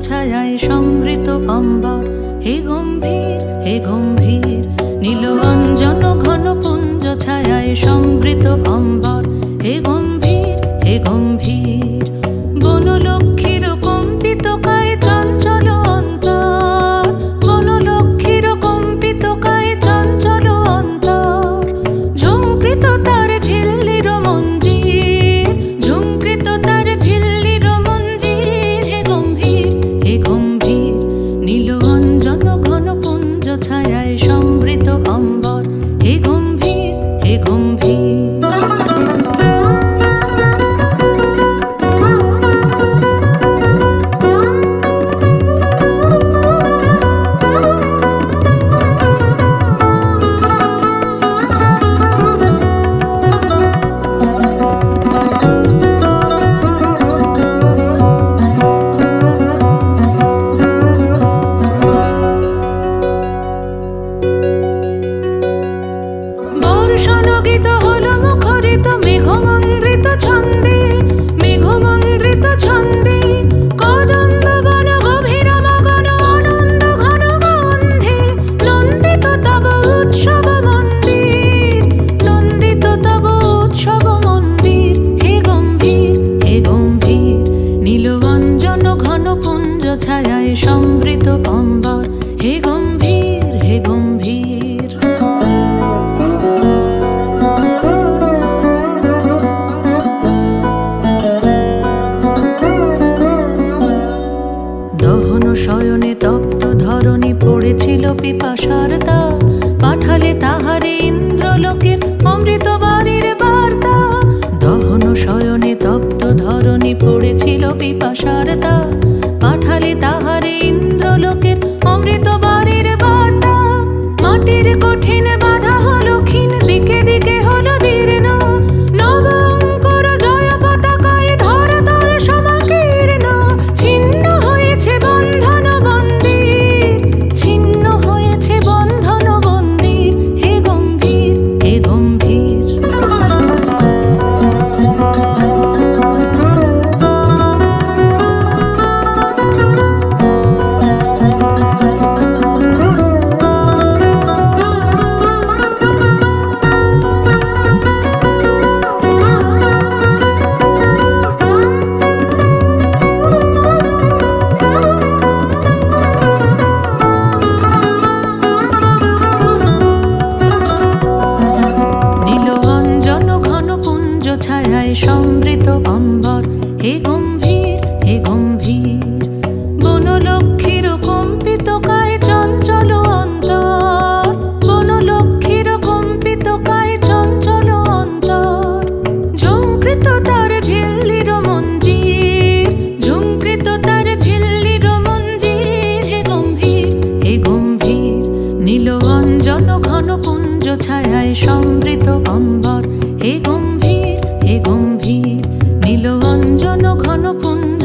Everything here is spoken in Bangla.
ছায়ায় সমৃত অম্বর, হে গম্ভীর হে গম্ভীর। নীল অঞ্জন ঘন পুঞ্জ ছায়ায় সমৃত অম্বর, হে গম্ভীর হে গম্ভীর। বনলক্ষ্মীর কম্পিত কায় চঞ্চল অন্তর, বনলক্ষ্মীর কম্পিত কায় চঞ্চল অন্তর। ঝুঙ্কৃত তার ঝিল্লির মঞ্জির, ঝুঙ্কৃত তার ঝিল্লির মঞ্জির, হে গম্ভীর হে গম্ভীর। নীল অঞ্জন ঘন পুঞ্জ ছায়ায় সমৃত অম্বর, হে গম্ভীর হে গম্ভীর। বর্ষণগীত হল মুখরিত মেঘমন্দ্রিত ছন্দে, মেঘমন্দ্রিত ছন্দে। কদম্ব বন গভীর মগন আনন্দ ঘন গন্ধে, নন্দিত তব উৎসব মন্দির, নন্দিত তব উৎসব মন্দির, হে গম্ভীর হে গম্ভীর। নীল অঞ্জন ঘন পুঞ্জ ছায়ায় সমৃত অম্বর, হে গম্ভীর হে গম্ভীর। দহন শয়নে তপ্ত ধরণী পড়েছিল পিপাসার তা, পাঠালে তাহারে ইন্দ্রলোকের অমৃত বাণীর বার্তা। দহন শয়নে তপ্ত ধরণী পড়েছিল পিপাসার তা, পাঠালে তাহারে ইন্দ্রলোকের অমৃত বাণীর বার্তা। মাটির কঠিন বাধা হলো ক্ষীণ, দিকে দিকে হলো দীর্ণ, নবঙ্কর জয় পতাকায় ধরাতল সমাকীর্ণ। ছিন্ন হয়েছে বন্ধন বন্দির, ছিন্ন হয়েছে বন্ধন বন্দির, হে গম্ভীর হে গম্ভীর। ছায়ায় সমৃত অম্বর, হে গম্ভীর হে গম্ভীর। বনলক্ষ্মীর কম্পিত কায় চঞ্চল অন্তর, বনলক্ষ্মীর কম্পিত কায় চঞ্চল অন্তর। ঝুঙ্কৃত তার ঝিল্লির মঞ্জির, ঝুঙ্কৃত তার ঝিল্লির মঞ্জির, হে গম্ভীর হে গম্ভীর। নীল অঞ্জন ঘন পুঞ্জ ছায়ায় সমৃত অম্বর, হে গম্ভীর হে গম্ভীর। নীল অঞ্জন ঘন পুঞ্জ